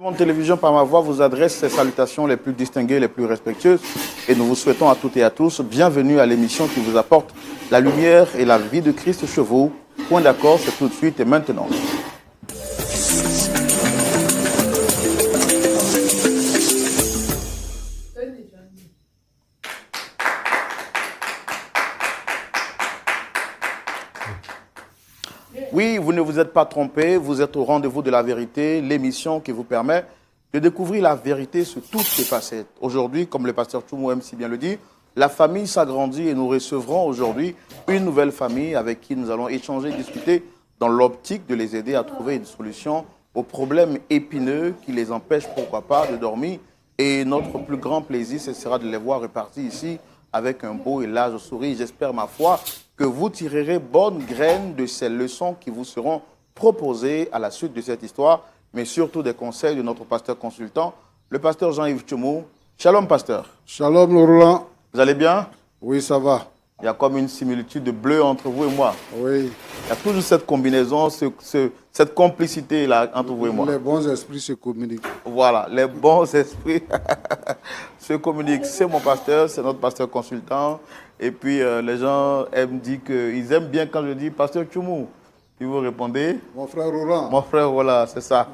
Monde Télévision par ma voix vous adresse ses salutations les plus distinguées, les plus respectueuses et nous vous souhaitons à toutes et à tous bienvenue à l'émission qui vous apporte la lumière et la vie de Christ chez vous. Point d'accord, c'est tout de suite et maintenant. Oui, vous ne vous êtes pas trompé, vous êtes au rendez-vous de la vérité, l'émission qui vous permet de découvrir la vérité sur toutes ses facettes. Aujourd'hui, comme le pasteur Tchoumou aime si bien le dit, la famille s'agrandit et nous recevrons aujourd'hui une nouvelle famille avec qui nous allons échanger, discuter dans l'optique de les aider à trouver une solution aux problèmes épineux qui les empêchent, pourquoi pas, de dormir. Et notre plus grand plaisir, ce sera de les voir repartir ici avec un beau et large sourire. J'espère, ma foi, que vous tirerez bonne graine de ces leçons qui vous seront proposées à la suite de cette histoire, mais surtout des conseils de notre pasteur consultant, le pasteur Jean-Yves Tchoumou. Shalom, pasteur. Shalom, Laurent. Vous allez bien? Oui, ça va. Il y a comme une similitude de bleu entre vous et moi. Oui. Il y a toujours cette combinaison, cette complicité-là entre vous et moi. Les bons esprits se communiquent. Voilà, les bons esprits se communiquent. C'est mon pasteur, c'est notre pasteur consultant. Et puis, les gens aiment dire qu'ils aiment bien quand je dis pasteur Tchoumou. Et vous répondez? Mon frère Roland. Mon frère, voilà, c'est ça.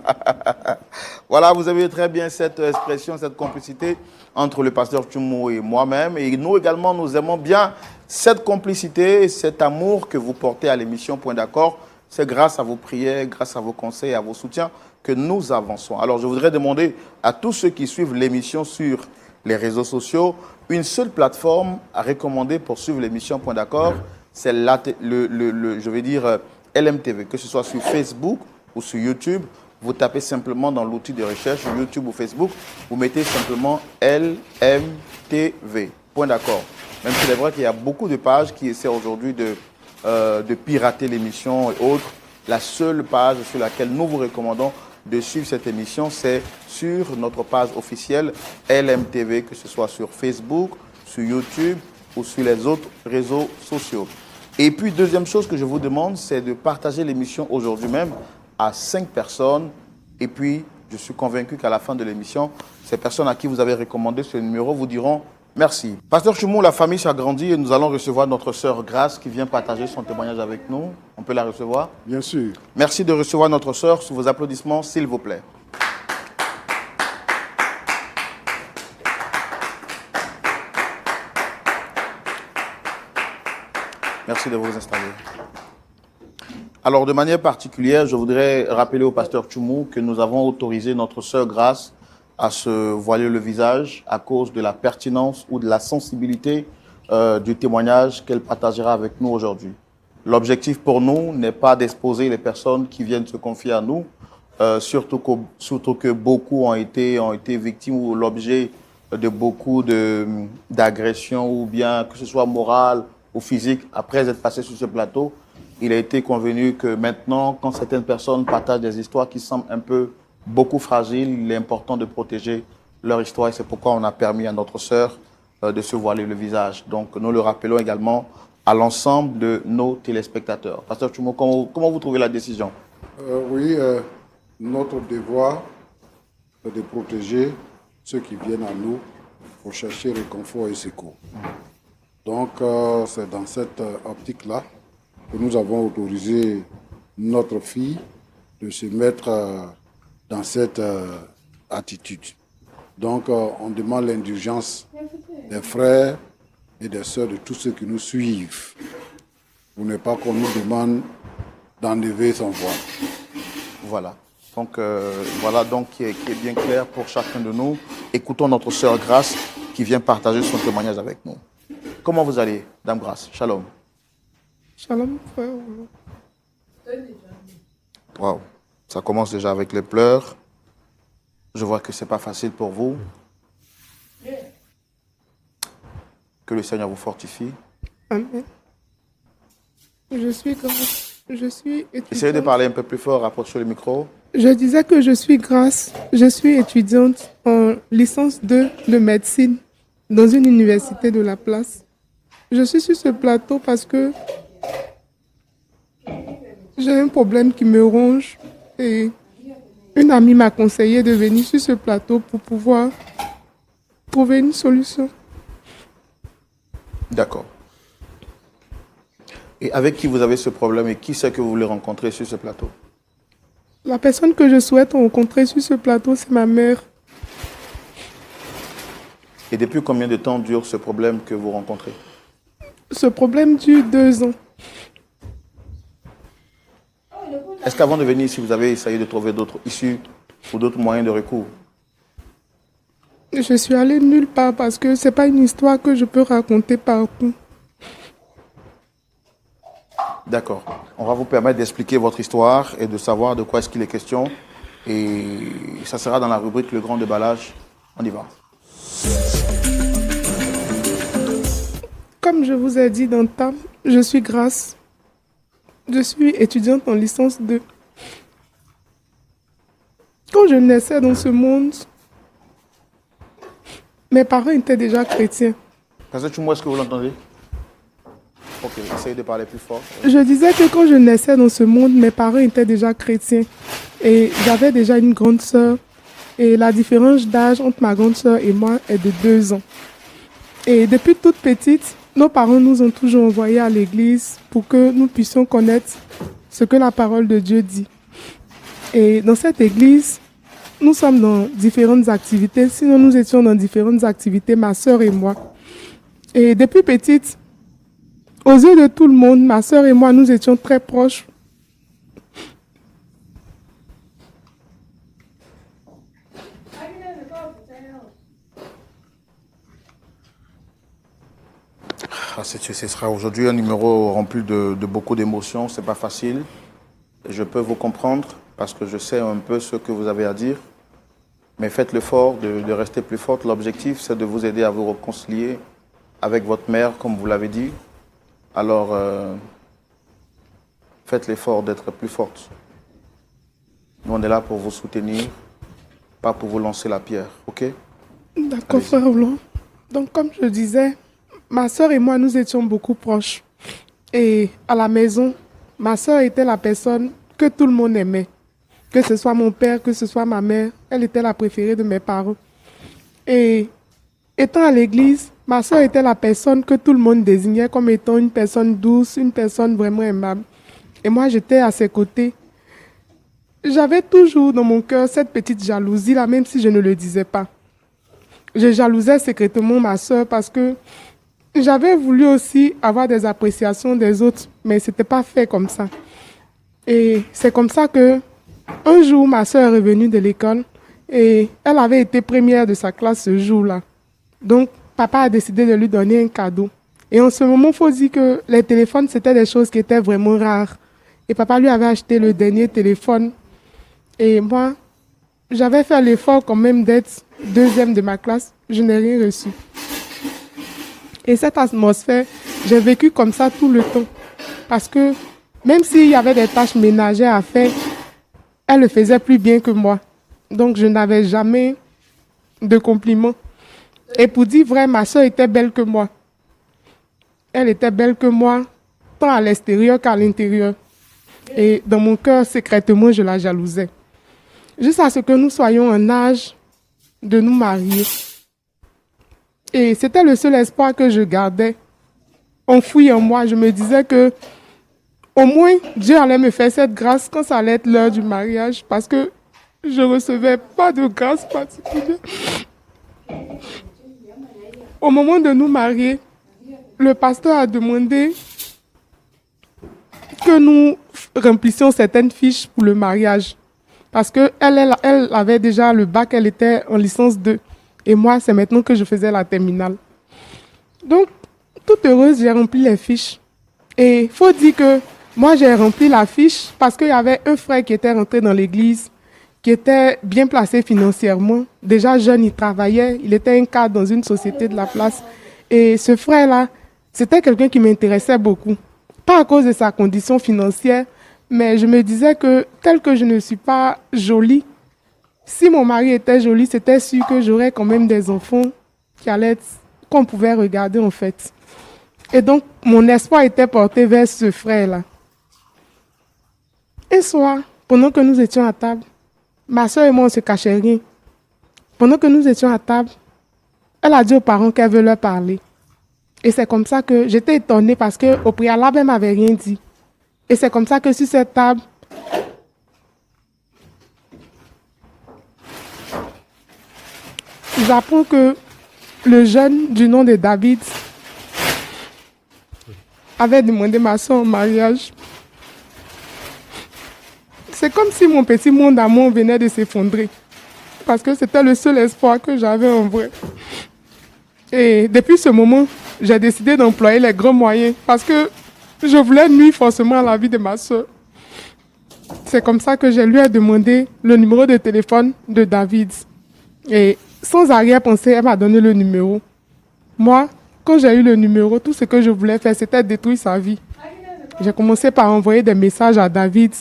Voilà, vous avez très bien cette expression, cette complicité entre le pasteur Tchoumou et moi-même. Et nous également, nous aimons bien cette complicité, cet amour que vous portez à l'émission Point d'accord. C'est grâce à vos prières, grâce à vos conseils, à vos soutiens que nous avançons. Alors, je voudrais demander à tous ceux qui suivent l'émission sur les réseaux sociaux, une seule plateforme à recommander pour suivre l'émission Point d'accord, c'est je vais dire LMTV, que ce soit sur Facebook ou sur YouTube. Vous tapez simplement dans l'outil de recherche YouTube ou Facebook, vous mettez simplement LMTV. Point d'accord. Même s'il est vrai qu'il y a beaucoup de pages qui essaient aujourd'hui de pirater l'émission et autres. La seule page sur laquelle nous vous recommandons de suivre cette émission, c'est sur notre page officielle LMTV, que ce soit sur Facebook, sur YouTube ou sur les autres réseaux sociaux. Et puis, deuxième chose que je vous demande, c'est de partager l'émission aujourd'hui même à 5 personnes. Et puis, je suis convaincu qu'à la fin de l'émission, ces personnes à qui vous avez recommandé ce numéro vous diront merci. Pasteur Tchoumou, la famille s'agrandit et nous allons recevoir notre sœur Grâce qui vient partager son témoignage avec nous. On peut la recevoir? Bien sûr. Merci de recevoir notre sœur sous vos applaudissements, s'il vous plaît. Merci de vous installer. Alors, de manière particulière, je voudrais rappeler au pasteur Tchoumou que nous avons autorisé notre sœur Grâce à se voiler le visage à cause de la pertinence ou de la sensibilité du témoignage qu'elle partagera avec nous aujourd'hui. L'objectif pour nous n'est pas d'exposer les personnes qui viennent se confier à nous, surtout que beaucoup ont été victimes ou l'objet de beaucoup d'agressions ou bien que ce soit morales ou physiques après être passé sur ce plateau. Il a été convenu que maintenant, quand certaines personnes partagent des histoires qui semblent un peu beaucoup fragiles, il est important de protéger leur histoire et c'est pourquoi on a permis à notre sœur de se voiler le visage. Donc nous le rappelons également à l'ensemble de nos téléspectateurs. Pasteur Tchoumou, comment vous trouvez la décision? Oui, notre devoir est de protéger ceux qui viennent à nous pour chercher réconfort et secours. Donc c'est dans cette optique-là que nous avons autorisé notre fille de se mettre dans cette attitude. Donc on demande l'indulgence des frères et des sœurs de tous ceux qui nous suivent. Pour ne pas qu'on nous demande d'enlever son voile. Voilà. Donc voilà donc qui est bien clair pour chacun de nous. Écoutons notre sœur Grâce qui vient partager son témoignage avec nous. Comment vous allez, Dame Grâce? Shalom. Shalom, frère. Wow. Ça commence déjà avec les pleurs. Je vois que ce n'est pas facile pour vous. Que le Seigneur vous fortifie. Amen. Je suis étudiante. Essayez de parler un peu plus fort, rapprochez le micro. Je disais que je suis Grâce. Je suis étudiante en licence 2 de médecine dans une université de la place. Je suis sur ce plateau parce que j'ai un problème qui me ronge et Une amie m'a conseillé de venir sur ce plateau pour pouvoir trouver une solution. D'accord. Et avec qui vous avez ce problème et qui c'est que vous voulez rencontrer sur ce plateau? La personne que je souhaite rencontrer sur ce plateau, c'est ma mère. Et depuis combien de temps dure ce problème que vous rencontrez? Ce problème dure 2 ans. Est-ce qu'avant de venir ici, vous avez essayé de trouver d'autres issues ou d'autres moyens de recours? Je suis allée nulle part parce que c'est pas une histoire que je peux raconter partout. D'accord. On va vous permettre d'expliquer votre histoire et de savoir de quoi est-ce qu'il est question. Et ça sera dans la rubrique Le Grand Déballage. On y va. Comme je vous ai dit d'entame, je suis Grace. Je suis étudiante en licence 2. Quand je naissais dans ce monde, mes parents étaient déjà chrétiens. Pasteur Chumou, est-ce que vous l'entendez? Ok, essayez de parler plus fort. Je disais que quand je naissais dans ce monde, mes parents étaient déjà chrétiens. Et j'avais déjà une grande sœur. Et la différence d'âge entre ma grande sœur et moi est de 2 ans. Et depuis toute petite, nos parents nous ont toujours envoyés à l'église pour que nous puissions connaître ce que la parole de Dieu dit. Et dans cette église, nous sommes dans différentes activités. Sinon, nous étions dans différentes activités, ma sœur et moi. Et depuis petite, aux yeux de tout le monde, ma sœur et moi, nous étions très proches. Ce sera aujourd'hui un numéro rempli de beaucoup d'émotions. Ce n'est pas facile. Je peux vous comprendre parce que je sais un peu ce que vous avez à dire. Mais faites l'effort de rester plus forte. L'objectif, c'est de vous aider à vous réconcilier avec votre mère, comme vous l'avez dit. Alors, faites l'effort d'être plus forte. Nous, on est là pour vous soutenir, pas pour vous lancer la pierre. OK? D'accord, frère Blanc. Donc, comme je disais, ma sœur et moi, nous étions beaucoup proches. Et à la maison, ma sœur était la personne que tout le monde aimait. Que ce soit mon père, que ce soit ma mère, elle était la préférée de mes parents. Et étant à l'église, ma sœur était la personne que tout le monde désignait comme étant une personne douce, une personne vraiment aimable. Et moi, j'étais à ses côtés. J'avais toujours dans mon cœur cette petite jalousie-là, même si je ne le disais pas. Je jalousais secrètement ma sœur parce que j'avais voulu aussi avoir des appréciations des autres, mais ce n'était pas fait comme ça. Et c'est comme ça que un jour, ma sœur est revenue de l'école et elle avait été première de sa classe ce jour-là. Donc, papa a décidé de lui donner un cadeau. Et en ce moment, il faut dire que les téléphones, c'était des choses qui étaient vraiment rares. Et papa lui avait acheté le dernier téléphone. Et moi, j'avais fait l'effort quand même d'être deuxième de ma classe. Je n'ai rien reçu. Et cette atmosphère, j'ai vécu comme ça tout le temps. Parce que même s'il y avait des tâches ménagères à faire, elle le faisait plus bien que moi. Donc, je n'avais jamais de compliments. Et pour dire vrai, ma soeur était belle que moi. Elle était belle que moi, tant à l'extérieur qu'à l'intérieur. Et dans mon cœur, secrètement, je la jalousais. Jusqu'à ce que nous soyons en âge de nous marier. Et c'était le seul espoir que je gardais. Enfoui en moi, je me disais que au moins, Dieu allait me faire cette grâce quand ça allait être l'heure du mariage, parce que je ne recevais pas de grâce particulière. Au moment de nous marier, le pasteur a demandé que nous remplissions certaines fiches pour le mariage. Parce qu'elle avait déjà le bac, elle était en licence 2. Et moi, c'est maintenant que je faisais la terminale. Donc, toute heureuse, j'ai rempli les fiches. Et il faut dire que moi, j'ai rempli la fiche parce qu'il y avait un frère qui était rentré dans l'église, qui était bien placé financièrement. Déjà jeune, il travaillait, il était un cadre dans une société de la place. Et ce frère-là, c'était quelqu'un qui m'intéressait beaucoup. Pas à cause de sa condition financière, mais je me disais que, tel que je ne suis pas jolie, si mon mari était joli, c'était sûr que j'aurais quand même des enfants qu'on pouvait regarder en fait. Et donc, mon espoir était porté vers ce frère-là. Un soir, pendant que nous étions à table, Ma soeur et moi, on ne se cachait rien. Pendant que nous étions à table, elle a dit aux parents qu'elle veut leur parler. Et c'est comme ça que j'étais étonnée parce qu'au préalable, elle ne m'avait rien dit. Et c'est comme ça que sur cette table, j'apprends que le jeune du nom de David avait demandé ma soeur en mariage. C'est comme si mon petit monde d'amour venait de s'effondrer. Parce que c'était le seul espoir que j'avais en vrai. Et depuis ce moment, j'ai décidé d'employer les grands moyens parce que je voulais nuire forcément à la vie de ma soeur. C'est comme ça que je lui ai demandé le numéro de téléphone de David. Et sans arrière-pensée, elle m'a donné le numéro. Moi, quand j'ai eu le numéro, tout ce que je voulais faire, c'était détruire sa vie. J'ai commencé par envoyer des messages à David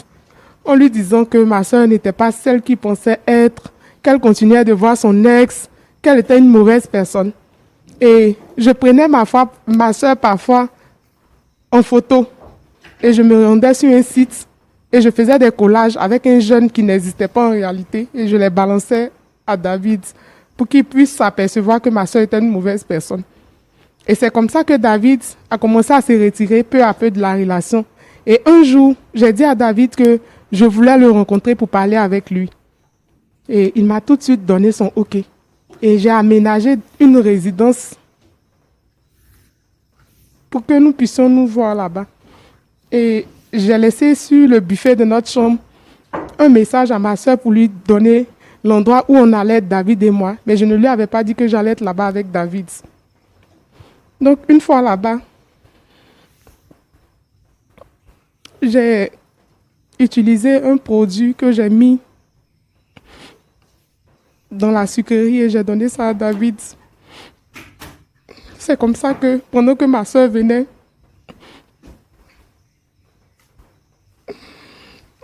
en lui disant que ma soeur n'était pas celle qu'il pensait être, qu'elle continuait de voir son ex, qu'elle était une mauvaise personne. Et je prenais ma soeur parfois en photo et je me rendais sur un site et je faisais des collages avec un jeune qui n'existait pas en réalité et je les balançais à David pour qu'il puisse s'apercevoir que ma soeur était une mauvaise personne. Et c'est comme ça que David a commencé à se retirer peu à peu de la relation. Et un jour, j'ai dit à David que je voulais le rencontrer pour parler avec lui. Et il m'a tout de suite donné son OK. Et j'ai aménagé une résidence pour que nous puissions nous voir là-bas. Et j'ai laissé sur le buffet de notre chambre un message à ma soeur pour lui donner l'endroit où on allait être, David et moi. Mais je ne lui avais pas dit que j'allais être là-bas avec David. Donc, une fois là-bas, j'ai utilisé un produit que j'ai mis dans la sucrerie et j'ai donné ça à David. C'est comme ça que, pendant que ma soeur venait,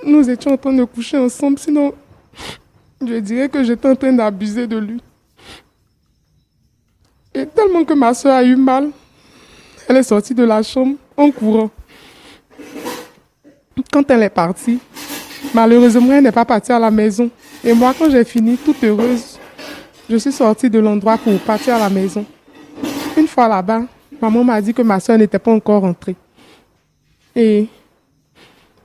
nous étions en train de coucher ensemble, sinon je dirais que j'étais en train d'abuser de lui. Et tellement que ma soeur a eu mal, elle est sortie de la chambre en courant. Quand elle est partie, malheureusement, elle n'est pas partie à la maison. Et moi, quand j'ai fini, toute heureuse, je suis sortie de l'endroit pour partir à la maison. Une fois là-bas, maman m'a dit que ma soeur n'était pas encore rentrée. Et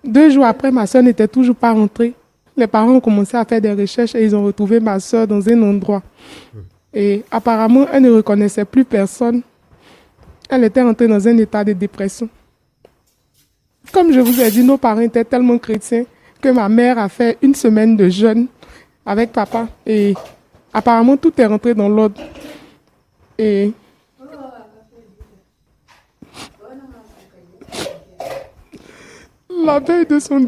2 jours après, ma soeur n'était toujours pas rentrée. Les parents ont commencé à faire des recherches et ils ont retrouvé ma soeur dans un endroit. Et apparemment, elle ne reconnaissait plus personne. Elle était rentrée dans un état de dépression. Comme je vous ai dit, nos parents étaient tellement chrétiens que ma mère a fait 1 semaine de jeûne avec papa. Et apparemment, tout est rentré dans l'ordre. Et la veille de son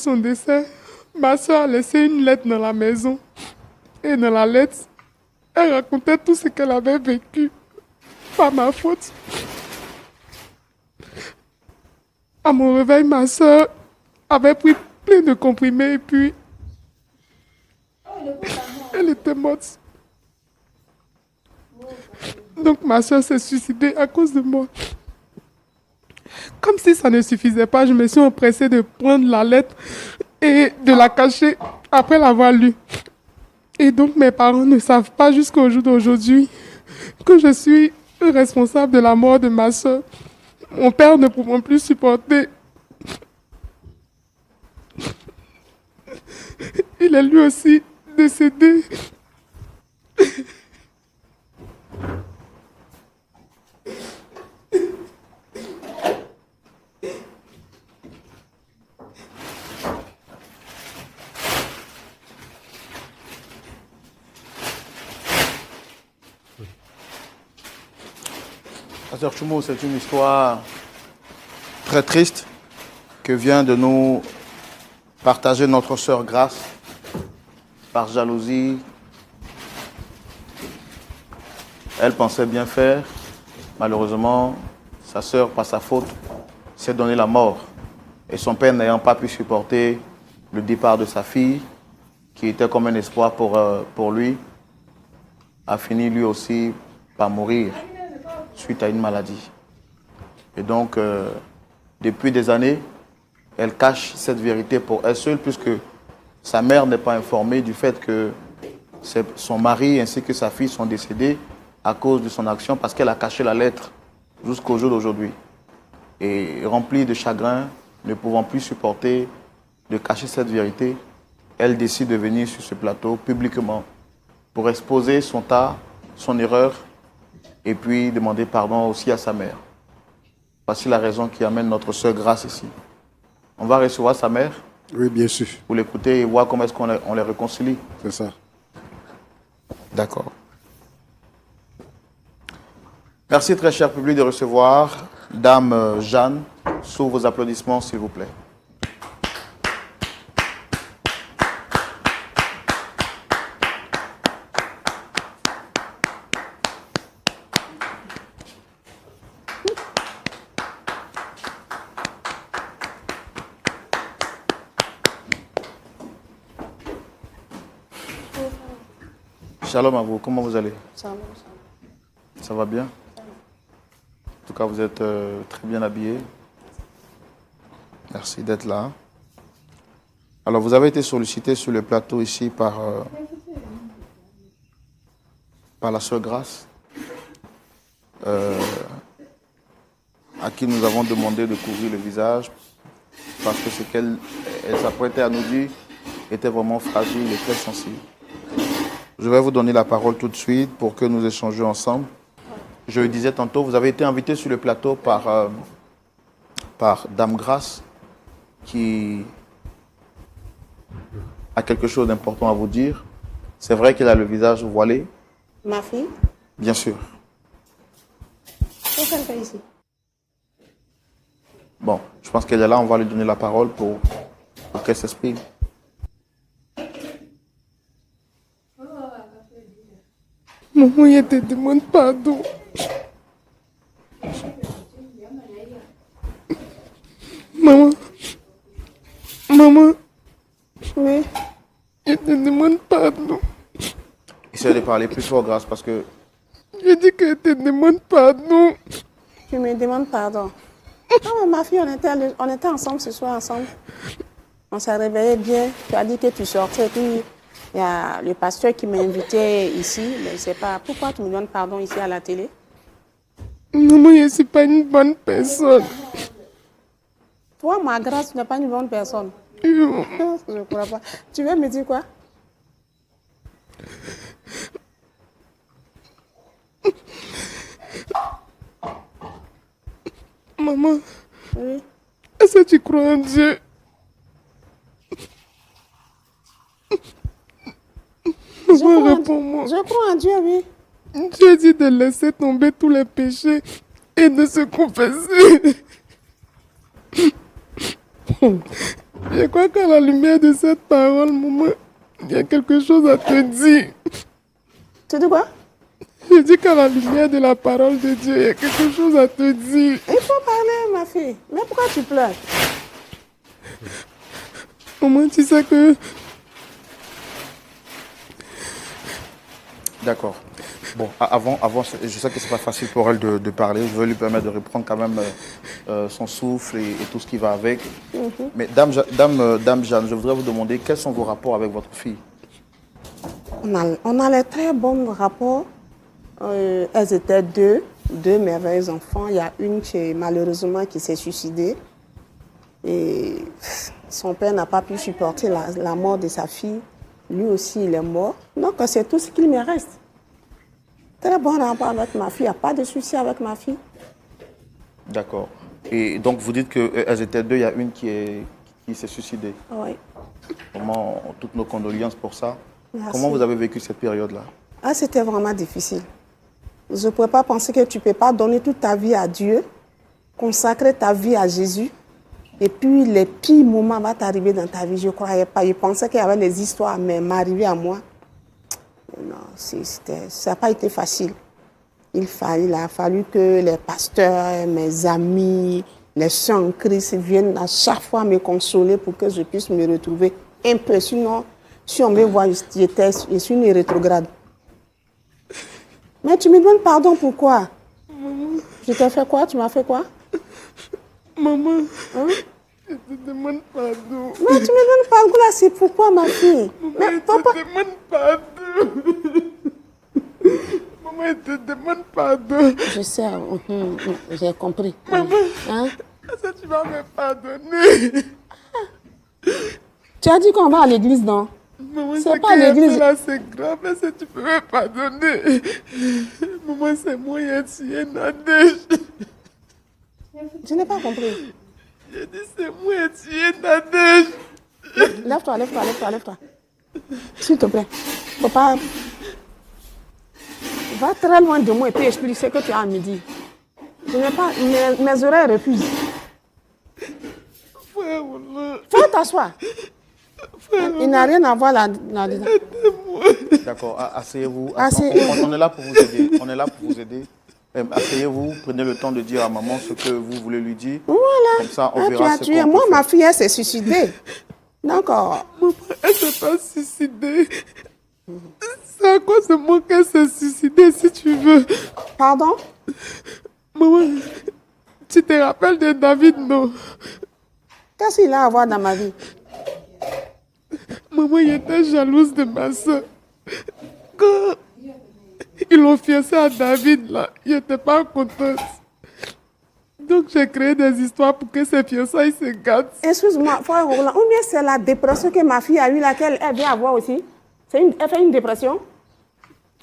décès, ma soeur a laissé une lettre dans la maison. Et dans la lettre, elle racontait tout ce qu'elle avait vécu par ma faute. À mon réveil, ma soeur avait pris plein de comprimés et puis elle était morte. Donc ma soeur s'est suicidée à cause de moi. Comme si ça ne suffisait pas, je me suis empressée de prendre la lettre et de la cacher après l'avoir lue. Et donc mes parents ne savent pas jusqu'au jour d'aujourd'hui que je suis responsable de la mort de ma soeur. Mon père ne pouvant plus supporter, il est lui aussi décédé. Pasteur Tchoumou, c'est une histoire très triste que vient de nous partager notre sœur Grâce. Par jalousie, elle pensait bien faire. Malheureusement, sa sœur, par sa faute, s'est donné la mort. Et son père n'ayant pas pu supporter le départ de sa fille, qui était comme un espoir pour lui, a fini lui aussi par mourir suite à une maladie. Et donc, depuis des années, elle cache cette vérité pour elle seule, puisque sa mère n'est pas informée du fait que son mari ainsi que sa fille sont décédés à cause de son action, parce qu'elle a caché la lettre jusqu'au jour d'aujourd'hui. Et remplie de chagrin, ne pouvant plus supporter de cacher cette vérité, elle décide de venir sur ce plateau publiquement pour exposer son tort, son erreur, et puis demander pardon aussi à sa mère. Voici la raison qui amène notre sœur Grâce ici. On va recevoir sa mère. Oui, bien sûr. Pour l'écouter et voir comment est-ce qu'on les réconcilie. C'est ça. D'accord. Merci très cher public de recevoir Dame Jeanne. Sous vos applaudissements, s'il vous plaît. Shalom à vous, comment vous allez? Ça va bien? En tout cas, vous êtes très bien habillé. Merci d'être là. Alors, vous avez été sollicité sur le plateau ici par la sœur Grâce, à qui nous avons demandé de couvrir le visage, parce que ce qu'elle s'apprêtait à nous dire était vraiment fragile et très sensible. Je vais vous donner la parole tout de suite pour que nous échangions ensemble. Je le disais tantôt, vous avez été invité sur le plateau par Dame Grâce, qui a quelque chose d'important à vous dire. C'est vrai qu'elle a le visage voilé. Ma fille? Bien sûr. Qu'est-ce qu'elle fait ici? Bon, je pense qu'elle est là, on va lui donner la parole pour qu'elle s'exprime. Maman, je te demande pardon. Maman, Oui. je te demande pardon. Essayez de parler plus fort, Grâce, parce que... Je dis que je te demande pardon. Tu me demandes pardon. Non, mais ma fille, on était ensemble ce soir, ensemble. On s'est réveillé bien. Tu as dit que tu sortais. Puis, il y a le pasteur qui m'a invité ici. Mais je ne sais pas pourquoi tu me demandes pardon ici à la télé. Maman, je ne suis pas une bonne personne. Toi, ma Grâce, tu n'es pas une bonne personne. Non. Je ne crois pas. Tu veux me dire quoi? Maman, Oui. est-ce que tu crois en Dieu? Maman, réponds-moi. Je crois en Dieu, oui. Dieu dit de laisser tomber tous les péchés et de se confesser. Je crois qu'à la lumière de cette parole, maman, il y a quelque chose à te dire. Tu dis quoi? Je dis qu'à la lumière de la parole de Dieu, il y a quelque chose à te dire. Il faut parler, ma fille. Mais pourquoi tu pleures? Maman, tu sais que... D'accord. Bon, avant, je sais que ce n'est pas facile pour elle de parler. Je veux lui permettre de reprendre quand même son souffle et tout ce qui va avec. Mais Dame Jeanne, je voudrais vous demander quels sont vos rapports avec votre fille? On a les très bons rapports. Elles étaient deux merveilleux enfants. Il y a une qui, malheureusement, qui s'est suicidée. Et son père n'a pas pu supporter la mort de sa fille. Lui aussi, il est mort. Donc, c'est tout ce qu'il me reste. Très bon rapport avec ma fille. Il n'y a pas de souci avec ma fille. D'accord. Et donc, vous dites qu'elles étaient deux, il y a une qui s'est suicidée. Oui. Vraiment, toutes nos condoléances pour ça. Merci. Comment vous avez vécu cette période-là? Ah, c'était vraiment difficile. Je ne pouvais pas penser que tu ne peux pas donner toute ta vie à Dieu, consacrer ta vie à Jésus, et puis les pires moments vont t'arriver dans ta vie. Je ne croyais pas. Je pensais qu'il y avait des histoires, mais m'arriver à moi, non, ça n'a pas été facile. Il a fallu que les pasteurs, mes amis, les sœurs en Christ viennent à chaque fois me consoler pour que je puisse me retrouver un peu. Sinon, si on me voit, je suis une rétrograde. Mais tu me demandes pardon pourquoi? Je t'ai fait quoi? Tu m'as fait quoi? Maman, Hein? je te demande pardon. Mais tu me demandes pardon là, c'est pourquoi ma fille? Mais Je papa, te demande pardon. Maman, je te demande pardon. je sais, j'ai compris. Maman, Hein? est-ce que tu vas me pardonner? Tu as dit qu'on va à l'église, non? Maman, C'est ce pas qui est l'église. fait là, c'est grave. Est-ce que tu peux me pardonner? Maman, c'est moi qui ai tué Nadège. Je n'ai pas compris. J'ai dit, c'est moi qui ai tué Nadège. Lève-toi, lève-toi, lève-toi, lève-toi. S'il te plaît. Faut pas... Va très loin de moi et puis explique ce que tu as à me dire. Je n'ai pas... Mes oreilles refusent. Frère, voilà. Faut t'asseoir. Il n'a rien à voir là-dedans. D'accord, asseyez-vous. Asseyez-vous. On est là pour vous aider. On est là pour vous aider. Asseyez-vous, prenez le temps de dire à maman ce que vous voulez lui dire. Voilà. Comme ça, on Ah, verra ce tu as tué. qu'on Moi, peut ma faire. fille, elle s'est suicidée. D'accord. Maman, elle s'est pas suicidée. C'est à cause de moi qu'elle s'est suicidée, si tu veux. Pardon? Maman, tu te rappelles de David, non? Qu'est-ce qu'il a à voir dans ma vie? Maman, il était jalouse de ma soeur. Quand ils l'ont fiancé à David, là, il n'était pas content. Donc, j'ai créé des histoires pour que ses fiançailles se gâtent. Excuse-moi, frère Roland, ou bien c'est la dépression que ma fille a eue, laquelle elle vient avoir aussi? Elle fait une dépression?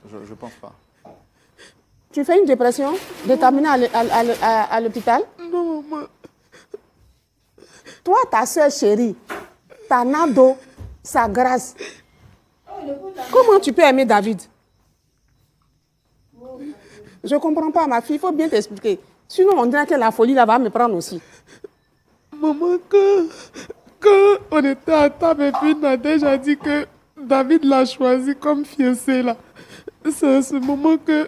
Je pense pas. Tu fais une dépression de t'amener à l'hôpital? Non, maman. Toi, ta soeur chérie, ta Nado, sa grâce. Comment tu peux aimer David? Je ne comprends pas, ma fille, il faut bien t'expliquer. Sinon, on dirait que la folie là va me prendre aussi. Maman, quand on était à table et puis Nadège a dit que David l'a choisi comme fiancé, là. C'est à ce moment que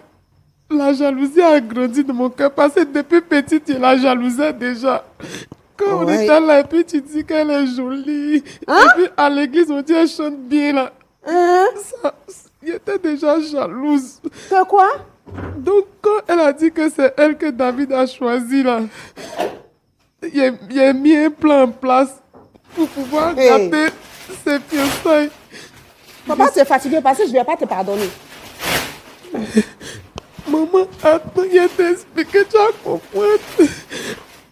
la jalousie a grandi dans mon cœur parce que depuis petite, il la jalousait déjà. Quand on Ouais. était là et puis tu dis qu'elle est jolie. Hein? Et puis à l'église, on dit qu'elle chante bien, là. Hein? Il était déjà jalouse. Que quoi? Donc, quand elle a dit que c'est elle que David a choisi, là, il a mis un plan en place pour pouvoir Hey. gâter ses fiançailles. Papa, tu es fatigué parce que je ne vais pas te pardonner. Maman, attends, il t'a expliqué, tu as compris.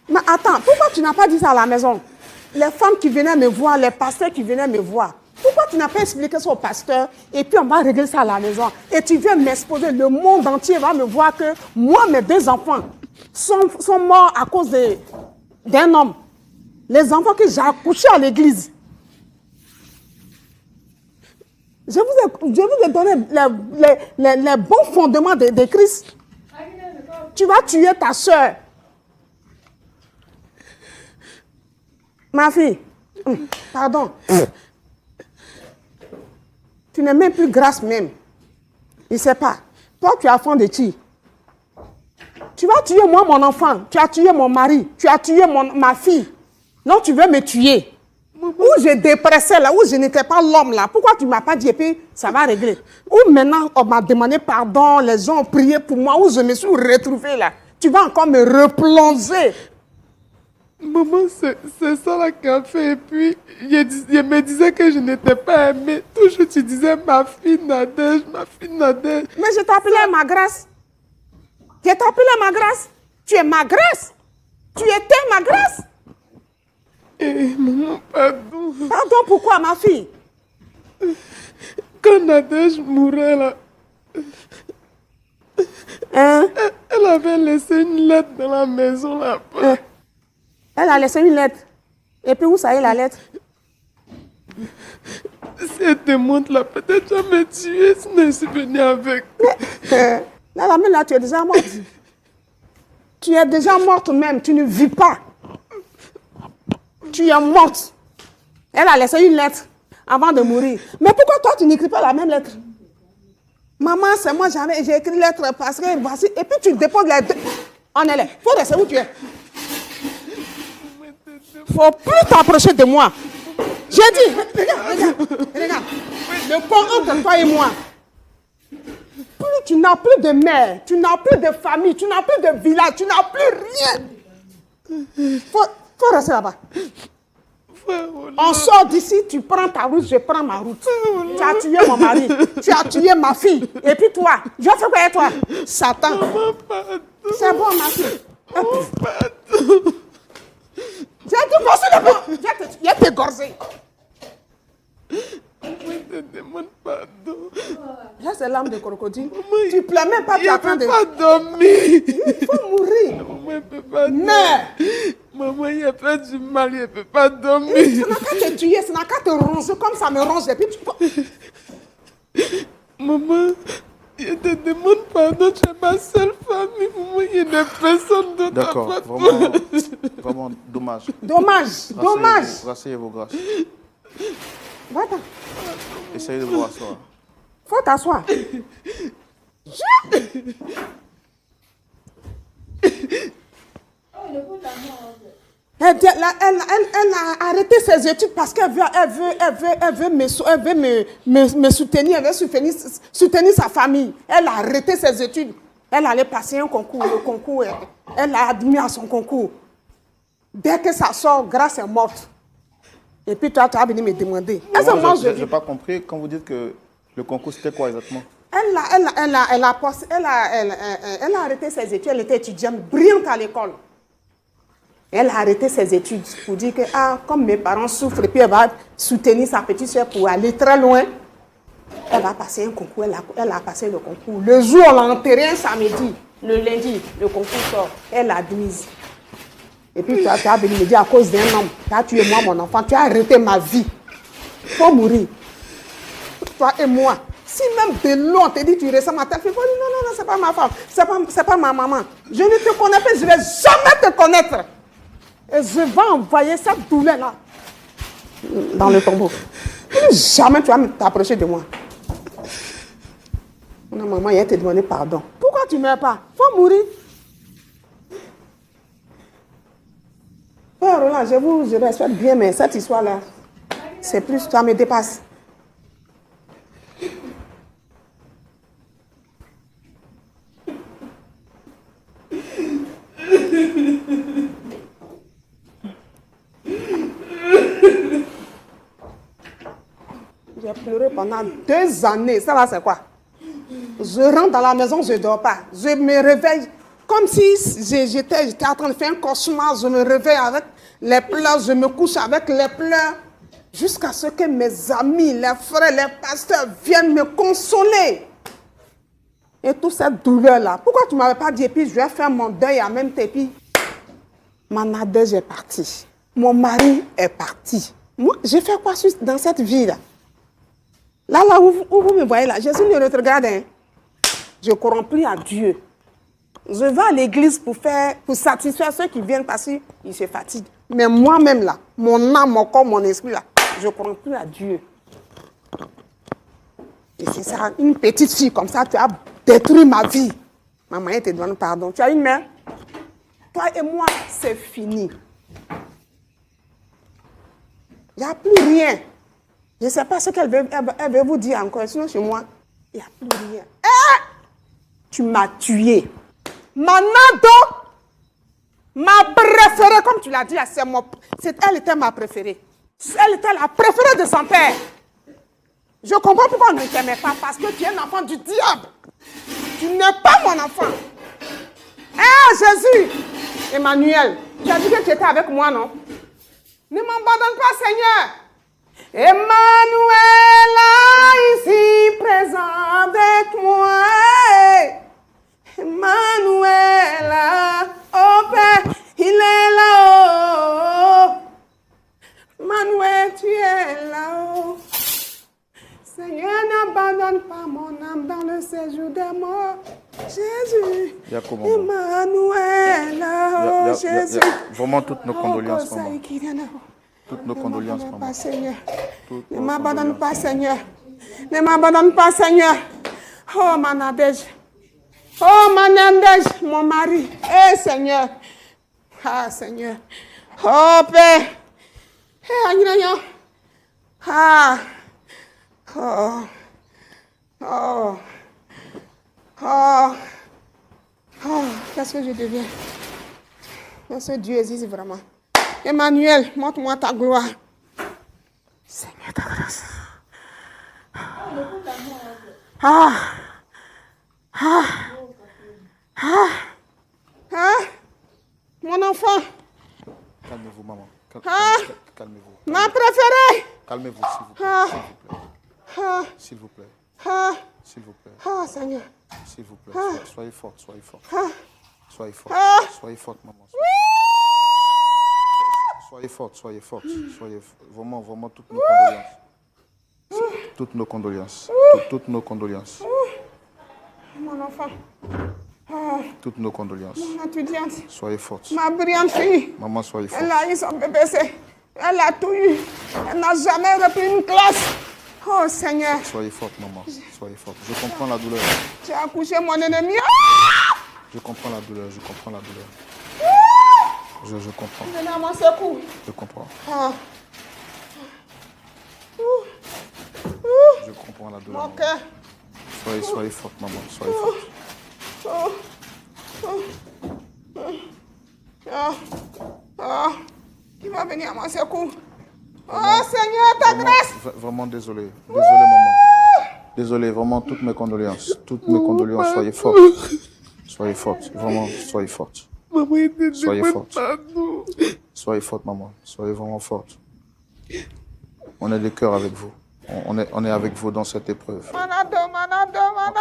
Mais attends, pourquoi tu n'as pas dit ça à la maison? Les femmes qui venaient me voir, les pasteurs qui venaient me voir. Pourquoi tu n'as pas expliqué ça au pasteur et puis on va régler ça à la maison? Et tu viens m'exposer, le monde entier va me voir que moi, mes deux enfants sont morts à cause d'un homme. Les enfants que j'ai accouchés à l'église. Je vous ai donné les bons fondements de Christ. Tu vas tuer ta soeur. Ma fille, pardon. Tu n'es même plus grâce même. Il ne sait pas. Toi, tu es enfant de qui? Tu vas tuer moi, mon enfant. Tu as tué mon mari. Tu as tué ma fille. Non, tu veux me tuer. Où je dépressais là, où je n'étais pas l'homme là. Pourquoi tu ne m'as pas dit et puis ça va régler? Où maintenant on m'a demandé pardon, les gens ont prié pour moi, où je me suis retrouvée là. Tu vas encore me replonger. Maman, c'est ça là qui a fait. Et puis, il me disait que je n'étais pas aimée. Toujours, tu disais ma fille Nadège, ma fille Nadège. Mais je t'appelais ma grâce. Je t'appelais ma grâce. Tu es ma grâce. Tu étais ma grâce. Eh, maman, pardon. Pardon, pourquoi ma fille? Quand Nadège mourait là, Hein? elle avait laissé une lettre dans la maison là-bas. Elle a laissé une lettre. Et puis où ça est la lettre? Si elle te montre là, peut-être tu vas me tuer si je suis venue avec. Là, mais là, tu es déjà morte. Tu es déjà morte même. Tu ne vis pas. Tu es morte. Elle a laissé une lettre avant de mourir. Mais pourquoi toi, tu n'écris pas la même lettre? Maman, c'est moi, j'ai écrit lettre parce que voici. Et puis tu déposes les deux. On est là. Il faut rester où tu es. Il ne faut plus t'approcher de moi. J'ai dit, regarde. Le pont entre toi et moi. tu n'as plus de mère, tu n'as plus de famille, tu n'as plus de village, tu n'as plus rien. Faut rester là-bas. On sort d'ici, tu prends ta route, je prends ma route. Tu as tué mon mari, tu as tué ma fille. Et puis toi, je fais quoi avec toi? Satan. C'est bon, ma fille. J'ai dit, voici le bon. Je vais t'égorger. Je te demande pardon. Là, c'est l'âme de crocodile. Tu pleures même pas, tu es en train de... Il ne peut pas dormir. Il faut mourir. Maman, il ne peut pas dormir. Mais... Maman, il a fait du mal, il ne peut pas dormir. Ça n'a qu'à te tuer, ça n'a qu'à te ronger comme ça me ronge. Et puis tu... Maman, je te demande pardon, tu es ma seule famille. Maman, il n'y a personne d'autre. D'accord, à part toi. vraiment dommage. Dommage. Rasseyez-vous, grâce. Va-t'en. Essayez de vous rasseoir. Faut t'asseoir. Elle a arrêté ses études parce qu'elle veut me soutenir, elle veut soutenir sa famille. Elle a arrêté ses études. Elle allait passer un concours, le concours, elle a admis à son concours. Dès que ça sort, Grâce est morte. Et puis toi, tu as venu me demander. Je n'ai pas compris quand vous dites que le concours, c'était quoi exactement? Elle a arrêté ses études, elle était étudiante brillante à l'école. Elle a arrêté ses études pour dire que, comme mes parents souffrent, et puis elle va soutenir sa petite soeur pour aller très loin. Elle va passer un concours, elle a passé le concours. Le jour, on l'a enterré un samedi, le lundi, le concours sort, elle a admise. Et puis tu as venu me dire à cause d'un homme, tu as tué moi, mon enfant, tu as arrêté ma vie. Il faut mourir. Toi et moi. Si même de l'eau, on te dit tu ressembles à ta fille, il faut dire non, c'est pas ma femme, c'est pas ma maman. Je ne te connais pas, je ne vais jamais te connaître. Et je vais envoyer cette douleur-là dans le tombeau. Jamais tu vas t'approcher de moi. Mon maman, elle te demandé pardon. Pourquoi tu ne meurs pas? Il faut mourir. Frère Roland, je respecte bien, mais cette histoire-là, c'est plus, ça me dépasse. J'ai pleuré pendant 2 années. Ça va, c'est quoi? Je rentre dans la maison, je ne dors pas. Je me réveille comme si j'étais en train de faire un cauchemar. Je me réveille avec les pleurs, je me couche avec les pleurs. Jusqu'à ce que mes amis, les frères, les pasteurs viennent me consoler. Et toute cette douleur-là. Pourquoi tu ne m'avais pas dit, et puis je vais faire mon deuil en même temps, et puis ma Nadège est partie. Mon mari est parti. Moi, j'ai fait quoi dans cette vie-là? Là où vous me voyez là, Jésus ne me regarde. Hein. Je corrompis à Dieu. Je vais à l'église pour satisfaire ceux qui viennent parce qu'ils se fatiguent. Mais moi-même là, mon âme, mon corps, mon esprit là, je corrompis à Dieu. Et c'est ça, une petite fille comme ça, tu as détruit ma vie. Maman, elle te demande pardon. Tu as une mère? Toi et moi, c'est fini. Il n'y a plus rien. Je ne sais pas ce qu'elle veut vous dire encore. Sinon, chez moi, il n'y a plus rien. Tu m'as tué. Manado, ma préférée, comme tu l'as dit, elle était ma préférée. Elle était la préférée de son père. Je comprends pourquoi on ne t'aimait pas, parce que tu es un enfant du diable. Tu n'es pas mon enfant. Jésus, Emmanuel, tu as dit que tu étais avec moi, non? Ne m'abandonne pas, Seigneur. Emmanuel, ici présent avec moi. Emmanuel, oh Père, il est là-haut. Emmanuel, tu es là-haut. Seigneur, n'abandonne pas mon âme dans le séjour des morts. Jésus, Emmanuel, oh Jésus. Vraiment toutes nos condoléances, maman. Toutes nos condoléances, maman. Ne m'abandonne pas, Seigneur. Ne m'abandonne pas, Seigneur. Oh, ma Nadège. Oh, ma Nadège, mon mari. Eh, Seigneur. Ah, Seigneur. Oh, Père. Eh, Agnayan. Ah. Oh. Oh. Oh, oh, qu'est-ce que je deviens? Est-ce que Dieu existe vraiment? Emmanuel, montre-moi ta gloire. Seigneur, ta grâce. Ah, ah, ah, ah, mon enfant. Calmez-vous, maman. Ah. Calmez-vous. Ma préférée. Calmez-vous, s'il vous plaît. Ah, S'il vous plaît. ah, S'il vous plaît. ah, Seigneur. S'il vous plaît. Ah. Soyez forte, soyez forte. Ah. Soyez forte. Ah. Soyez forte, maman. Soyez forte, soyez forte. Soyez vraiment, vraiment toutes nos condoléances. Toutes nos condoléances. Toutes nos condoléances. Mon enfant. Ah, Toutes nos condoléances. mon étudiante. Soyez forte. Ma brillante fille. Maman, soyez forte. Elle a eu son BPC. Elle a tout eu. Elle n'a jamais repris une classe. Oh Seigneur. Soyez forte, maman. Soyez forte. Je comprends la douleur. Tu as accouché mon ennemi. Ah! Je comprends la douleur. Je comprends la douleur. Je comprends. Venez à mon secours. Je comprends. Ah. Je comprends la douleur. Mon maman. cœur. Soyez forte, maman. Soyez forte. Ah. Ah. Qui va venir à mon secours? Oh Seigneur, ta grâce. Vraiment désolé. Désolé, maman. Désolé, vraiment toutes mes condoléances. Toutes mes condoléances. Soyez forte. Soyez forte. Vraiment, soyez forte. Maman était Soyez forte. partout. Soyez forte, maman. Soyez vraiment forte. On est de cœur avec vous. On est avec vous dans cette épreuve. Manado,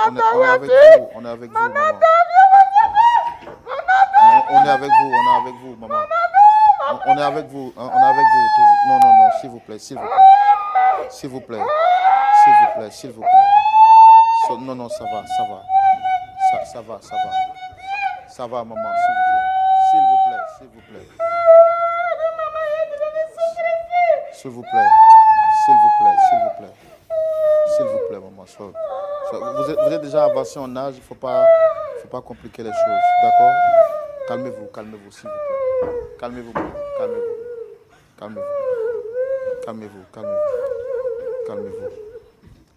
On est avec vous. On est avec vous, maman. On est avec vous. On est avec vous, maman. On est avec vous. On est avec vous. Non, non, non, s'il vous plaît. S'il vous plaît. S'il vous plaît. S'il vous plaît. S'il vous plaît. Non, non, ça va. Ça va. Ça va. Ça va. Ça va, maman. S'il vous plaît. S'il vous plaît. S'il vous plaît. S'il vous plaît. S'il vous plaît. S'il vous plaît. S'il vous plaît, maman. Vous êtes déjà avancé en âge. Il ne faut pas compliquer les choses. D'accord? Calmez-vous, s'il vous plaît. Calmez-vous, maman. Calmez-vous.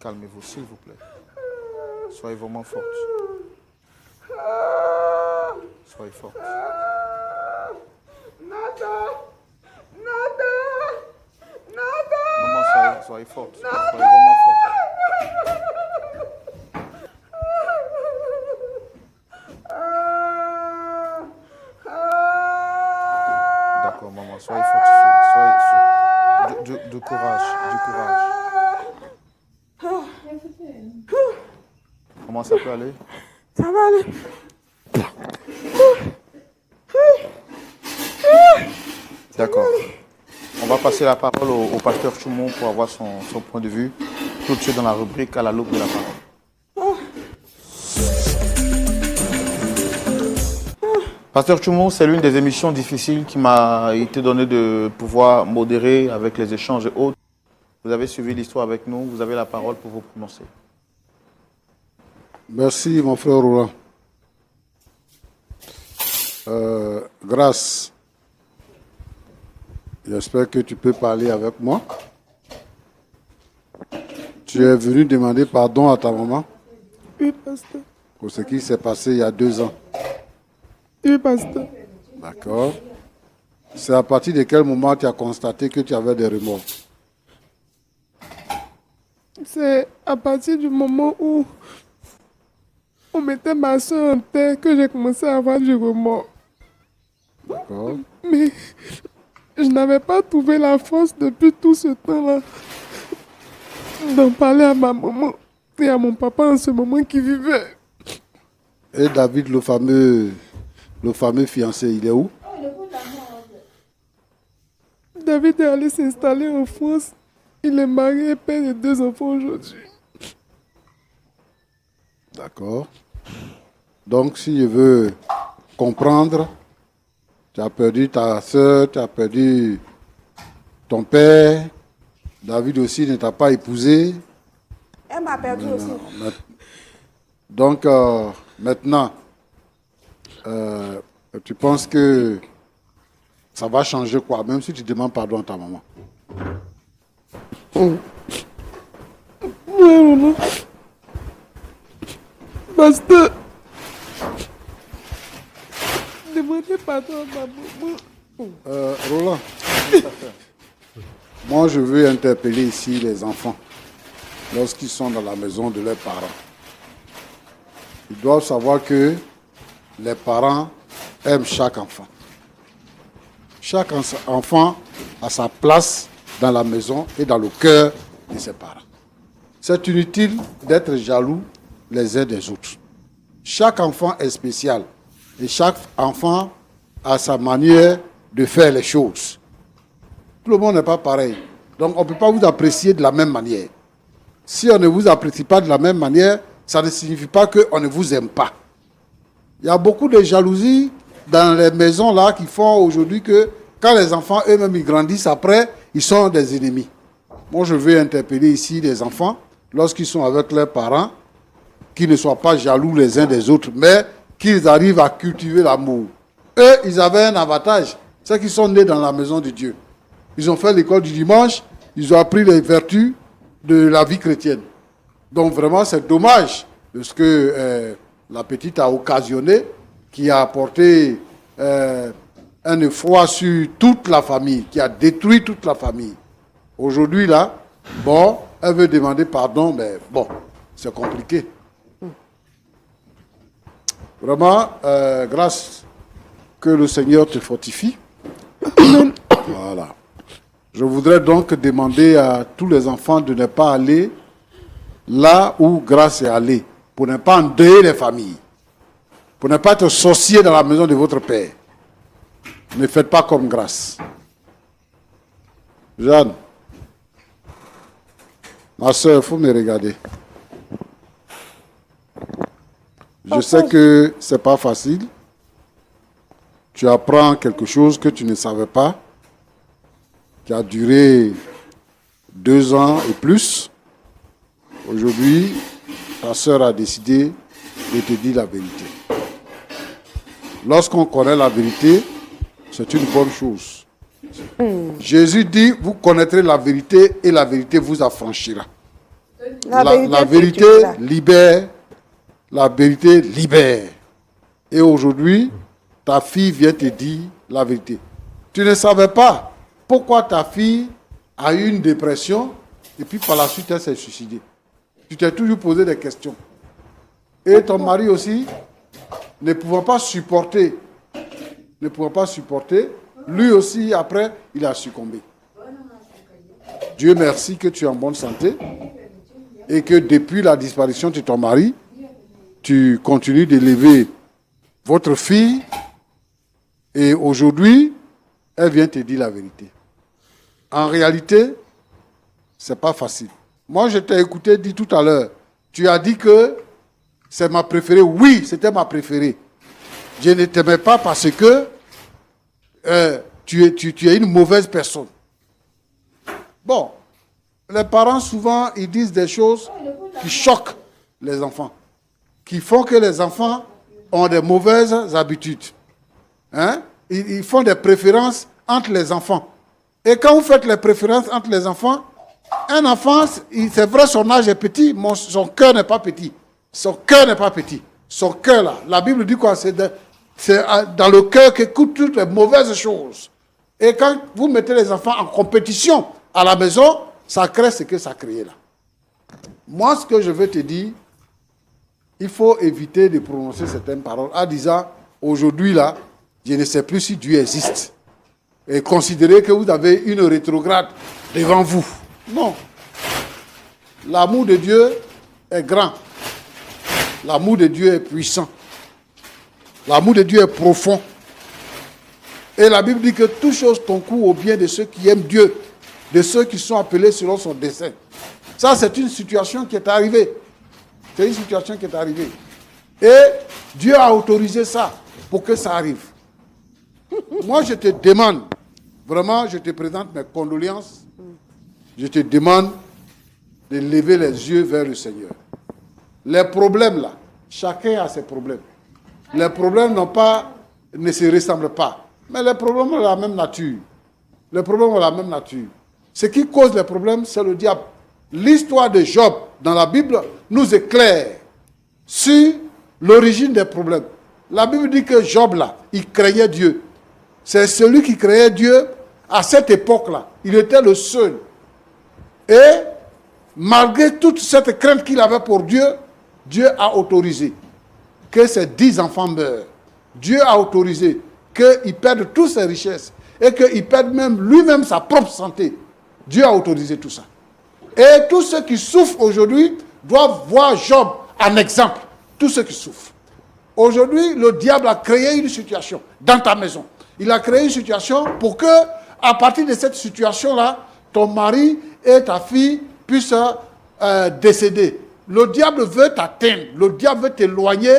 Calmez-vous, s'il vous plaît. Soyez vraiment forte. Soyez forte. Maman, soyez forte. Soyez vraiment forte. D'accord, maman, soyez fortifiée. Du courage. Comment ça peut aller? Ça va aller. D'accord. On va passer la parole au pasteur Choumon pour avoir son point de vue. Tout de suite dans la rubrique à la loupe de la parole. Pasteur Choumon, c'est l'une des émissions difficiles qui m'a été donnée de pouvoir modérer avec les échanges et autres. Vous avez suivi l'histoire avec nous, vous avez la parole pour vous prononcer. Merci, mon frère Roland. Grâce. J'espère que tu peux parler avec moi. Tu es venu demander pardon à ta maman Oui, pasteur. pour ce qui s'est passé il y a 2 ans. Oui, pasteur. D'accord. C'est à partir de quel moment tu as constaté que tu avais des remords? C'est à partir du moment où on mettait ma soeur en terre que j'ai commencé à avoir du remords. D'accord. Mais je n'avais pas trouvé la force depuis tout ce temps-là d'en parler à ma maman et à mon papa en ce moment qui vivait. Et David, le fameux fiancé, il est où? David est allé s'installer en France. Il est marié et père de 2 enfants aujourd'hui. D'accord. Donc, si je veux comprendre, tu as perdu ta soeur, tu as perdu ton père. David aussi ne t'a pas épousé. Elle m'a perdu aussi. Donc, maintenant, tu penses que ça va changer quoi, même si tu demandes pardon à ta maman? Ouais, Roland. Pasteur, demandez pardon à ma maman. Roland, moi je veux interpeller ici les enfants lorsqu'ils sont dans la maison de leurs parents. Ils doivent savoir que les parents aiment chaque enfant. Chaque enfant a sa place dans la maison et dans le cœur de ses parents. C'est inutile d'être jaloux les uns des autres. Chaque enfant est spécial et chaque enfant a sa manière de faire les choses. Tout le monde n'est pas pareil. Donc on ne peut pas vous apprécier de la même manière. Si on ne vous apprécie pas de la même manière, ça ne signifie pas qu'on ne vous aime pas. Il y a beaucoup de jalousie dans les maisons là qui font aujourd'hui que quand les enfants eux-mêmes ils grandissent après, ils sont des ennemis. Moi je veux interpeller ici les enfants, lorsqu'ils sont avec leurs parents, qu'ils ne soient pas jaloux les uns des autres, mais qu'ils arrivent à cultiver l'amour. Eux, ils avaient un avantage, c'est qu'ils sont nés dans la maison de Dieu. Ils ont fait l'école du dimanche, ils ont appris les vertus de la vie chrétienne. Donc vraiment, c'est dommage de ce que la petite a occasionné, qui a apporté un effroi sur toute la famille, qui a détruit toute la famille. Aujourd'hui, là, bon, elle veut demander pardon, mais bon, c'est compliqué. Vraiment, grâce que le Seigneur te fortifie. Voilà. Je voudrais donc demander à tous les enfants de ne pas aller là où grâce est allée, pour ne pas endeuiller les familles, pour ne pas être sorcier dans la maison de votre père. Ne faites pas comme grâce. Jeanne, ma soeur, il faut me regarder. Je sais que ce n'est pas facile. Tu apprends quelque chose que tu ne savais pas, qui a duré 2 ans et plus. Aujourd'hui, ta sœur a décidé de te dire la vérité. Lorsqu'on connaît la vérité, c'est une bonne chose. Jésus dit, vous connaîtrez la vérité et la vérité vous affranchira. La vérité libère. La vérité libère. Et aujourd'hui, ta fille vient te dire la vérité. Tu ne savais pas pourquoi ta fille a eu une dépression et puis par la suite elle s'est suicidée. Tu t'es toujours posé des questions. Et ton mari aussi, ne pouvant pas supporter, lui aussi après, il a succombé. Dieu merci que tu es en bonne santé et que depuis la disparition de ton mari, tu continues d'élever votre fille et aujourd'hui, elle vient te dire la vérité. En réalité, ce n'est pas facile. Moi, je t'ai écouté dire tout à l'heure, tu as dit que c'est ma préférée. Oui, c'était ma préférée. Je ne t'aimais pas parce que tu es une mauvaise personne. Bon, les parents, souvent, ils disent des choses qui choquent les enfants, qui font que les enfants ont des mauvaises habitudes. Hein? Ils font des préférences entre les enfants. Et quand vous faites les préférences entre les enfants, un enfant, c'est vrai, son âge est petit, mais son cœur n'est pas petit. Son cœur n'est pas petit. Son cœur, là, la Bible dit quoi? C'est dans le cœur qu'écoutent toutes les mauvaises choses. Et quand vous mettez les enfants en compétition à la maison, ça crée ce que ça crée là. Moi, ce que je veux te dire, il faut éviter de prononcer certaines paroles en disant, aujourd'hui là, je ne sais plus si Dieu existe. Et considérez que vous avez une rétrograde devant vous. Non. L'amour de Dieu est grand. L'amour de Dieu est puissant. L'amour de Dieu est profond. Et la Bible dit que toute chose concourt au bien de ceux qui aiment Dieu, de ceux qui sont appelés selon son dessein. Ça, c'est une situation qui est arrivée. C'est une situation qui est arrivée. Et Dieu a autorisé ça pour que ça arrive. Moi, je te demande, vraiment, je te présente mes condoléances. Je te demande de lever les yeux vers le Seigneur. Les problèmes là, chacun a ses problèmes. Les problèmes ne se ressemblent pas. Mais les problèmes ont la même nature. Les problèmes ont la même nature. Ce qui cause les problèmes, c'est le diable. L'histoire de Job dans la Bible nous éclaire sur l'origine des problèmes. La Bible dit que Job, là, il craignait Dieu. C'est celui qui craignait Dieu à cette époque-là. Il était le seul. Et malgré toute cette crainte qu'il avait pour Dieu, Dieu a autorisé que ses 10 enfants meurent. Dieu a autorisé qu'il perde toutes ses richesses et qu'il perde même lui-même sa propre santé. Dieu a autorisé tout ça. Et tous ceux qui souffrent aujourd'hui doivent voir Job en exemple. Tous ceux qui souffrent. Aujourd'hui, le diable a créé une situation dans ta maison. Il a créé une situation pour que, à partir de cette situation-là, ton mari et ta fille puissent décéder. Le diable veut t'atteindre. Le diable veut t'éloigner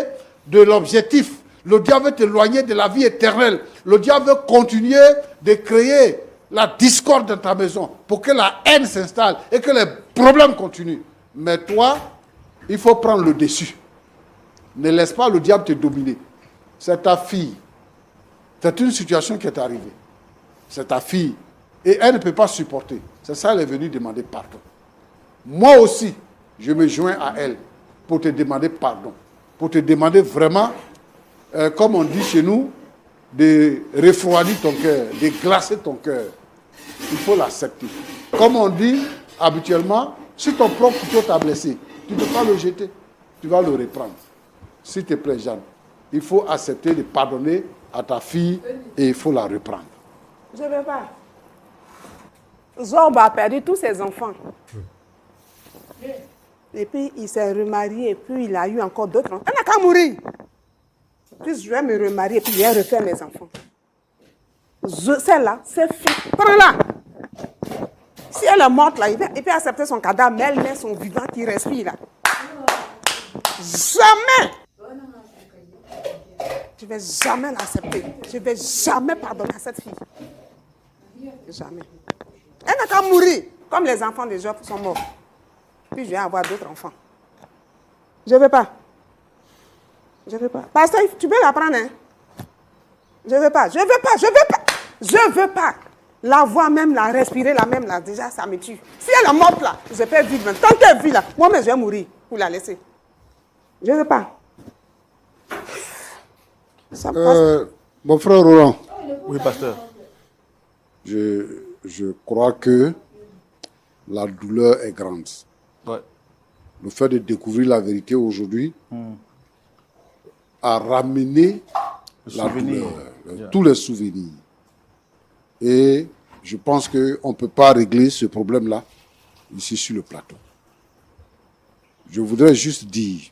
de l'objectif. Le diable veut t'éloigner de la vie éternelle. Le diable veut continuer de créer la discorde dans ta maison pour que la haine s'installe et que les problèmes continuent. Mais toi, il faut prendre le dessus. Ne laisse pas le diable te dominer. C'est ta fille. C'est une situation qui est arrivée. C'est ta fille. Et elle ne peut pas supporter. C'est ça, elle est venue demander pardon. Moi aussi, je me joins à elle pour te demander pardon. Pour te demander vraiment, comme on dit chez nous, de refroidir ton cœur, de glacer ton cœur. Il faut l'accepter. Comme on dit habituellement, si ton propre couteau t'a blessé, tu ne peux pas le jeter. Tu vas le reprendre. S'il te plaît, Jeanne, il faut accepter de pardonner à ta fille et il faut la reprendre. Je ne veux pas. Job a perdu tous ses enfants. Et puis, il s'est remarié et puis il a eu encore d'autres enfants. Elle n'a qu'à mourir. Puis je vais me remarier et puis je vais refaire mes enfants. Celle-là, c'est fille. Prends-la. Si elle est morte, là, il peut accepter son cadavre, mais elle met son vivant qui respire là. Jamais. Je ne vais jamais l'accepter. Je ne vais jamais pardonner à cette fille. Jamais. Elle n'a qu'à mourir, comme les enfants de Job sont morts. Puis je vais avoir d'autres enfants. Je ne veux pas. Je ne veux pas. Pasteur, tu peux la prendre, hein? Je ne veux pas. Je ne veux pas. Je ne veux pas. Je ne veux pas. La voir même, la respirer, la même, là, déjà, ça me tue. Si elle est morte, là, je peux vivre. Tant qu'elle vit, là, moi-même, je vais mourir pour la laisser. Je ne veux pas. Ça passe. Mon frère Roland. Oui, pasteur. Je crois que la douleur est grande. Ouais. Le fait de découvrir la vérité aujourd'hui a ramené la douleur, tous les souvenirs. Et je pense qu'on ne peut pas régler ce problème-là ici sur le plateau. Je voudrais juste dire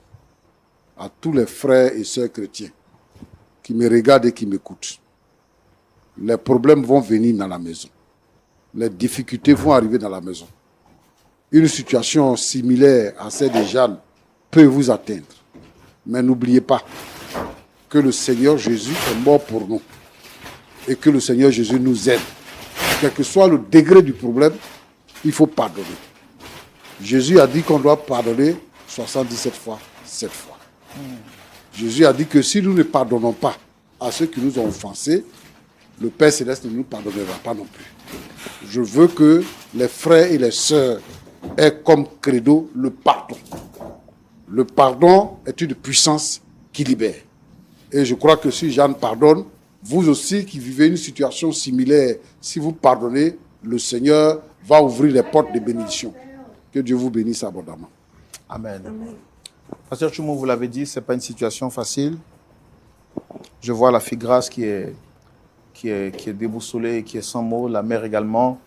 à tous les frères et sœurs chrétiens qui me regardent et qui m'écoutent, les problèmes vont venir dans la maison. Les difficultés vont arriver dans la maison. Une situation similaire à celle de Jeanne peut vous atteindre. Mais n'oubliez pas que le Seigneur Jésus est mort pour nous et que le Seigneur Jésus nous aide. Quel que soit le degré du problème, il faut pardonner. Jésus a dit qu'on doit pardonner 77 fois, 7 fois. Jésus a dit que si nous ne pardonnons pas à ceux qui nous ont offensés, le Père Céleste ne nous pardonnera pas non plus. Je veux que les frères et les sœurs aient comme credo le pardon. Le pardon est une puissance qui libère. Et je crois que si Jeanne pardonne, vous aussi qui vivez une situation similaire, si vous pardonnez, le Seigneur va ouvrir les portes de bénédiction. Que Dieu vous bénisse abondamment. Amen. Pasteur Chumou, vous l'avez dit, ce n'est pas une situation facile. Je vois la fille Grâce qui est déboussolée, qui est sans mots, la mère également.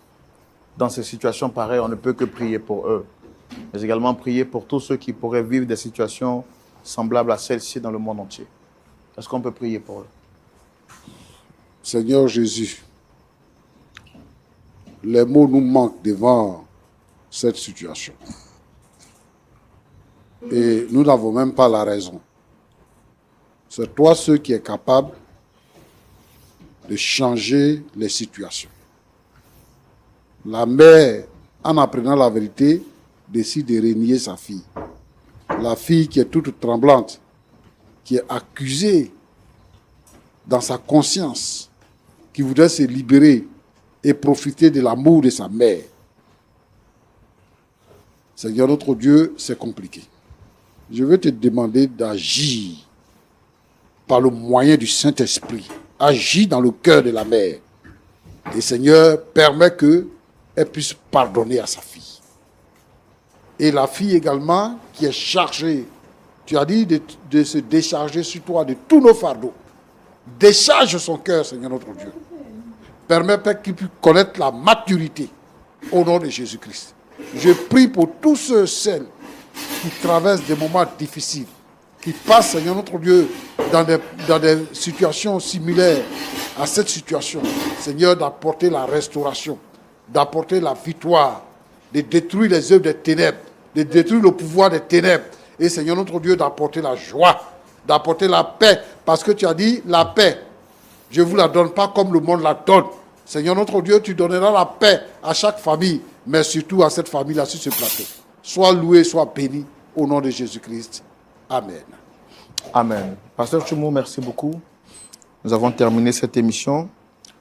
Dans ces situations pareilles, on ne peut que prier pour eux. Mais également prier pour tous ceux qui pourraient vivre des situations semblables à celle-ci dans le monde entier. Est-ce qu'on peut prier pour eux? Seigneur Jésus, les mots nous manquent devant cette situation. Et nous n'avons même pas la raison. C'est toi ceux qui es capable de changer les situations. La mère, en apprenant la vérité, décide de renier sa fille. La fille qui est toute tremblante, qui est accusée dans sa conscience, qui voudrait se libérer et profiter de l'amour de sa mère. Seigneur notre Dieu, c'est compliqué. Je veux te demander d'agir par le moyen du Saint-Esprit, agit dans le cœur de la mère. Et Seigneur, permet qu'elle puisse pardonner à sa fille. Et la fille également, qui est chargée, tu as dit de se décharger sur toi de tous nos fardeaux. Décharge son cœur, Seigneur notre Dieu. Permet, Père, qu'il puisse connaître la maturité au nom de Jésus-Christ. Je prie pour tous celles qui traversent des moments difficiles, qui passent, Seigneur notre Dieu, dans des situations similaires à cette situation. Seigneur, d'apporter la restauration, d'apporter la victoire, de détruire les œuvres des ténèbres, de détruire le pouvoir des ténèbres. Et Seigneur notre Dieu, d'apporter la joie, d'apporter la paix. Parce que tu as dit, la paix, je ne vous la donne pas comme le monde la donne. Seigneur notre Dieu, tu donneras la paix à chaque famille, mais surtout à cette famille-là sur ce plateau. Sois loué, sois béni, au nom de Jésus-Christ. Amen. Amen. Pasteur Tchoumou, merci beaucoup. Nous avons terminé cette émission.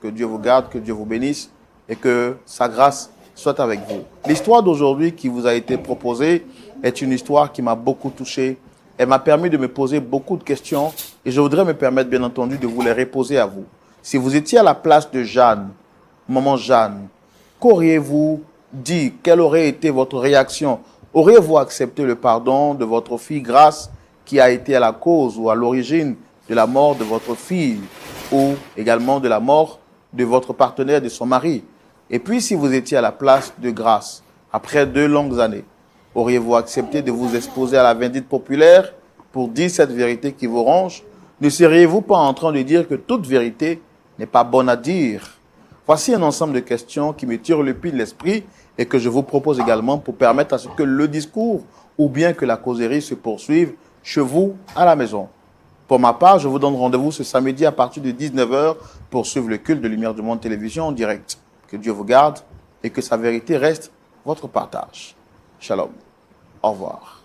Que Dieu vous garde, que Dieu vous bénisse et que sa grâce soit avec vous. L'histoire d'aujourd'hui qui vous a été proposée est une histoire qui m'a beaucoup touché. Elle m'a permis de me poser beaucoup de questions et je voudrais me permettre, bien entendu, de vous les reposer à vous. Si vous étiez à la place de Jeanne, maman Jeanne, qu'auriez-vous dit? Quelle aurait été votre réaction? Auriez-vous accepté le pardon de votre fille Grâce qui a été à la cause ou à l'origine de la mort de votre fille ou également de la mort de votre partenaire, de son mari? Et puis, si vous étiez à la place de Grâce, après 2 longues années, auriez-vous accepté de vous exposer à la vindicte populaire pour dire cette vérité qui vous ronge? Ne seriez-vous pas en train de dire que toute vérité n'est pas bonne à dire? Voici un ensemble de questions qui me tirent le pied de l'esprit et que je vous propose également pour permettre à ce que le discours ou bien que la causerie se poursuive chez vous à la maison. Pour ma part, je vous donne rendez-vous ce samedi à partir de 19h pour suivre le culte de Lumière du Monde Télévision en direct. Que Dieu vous garde et que sa vérité reste votre partage. Shalom. Au revoir.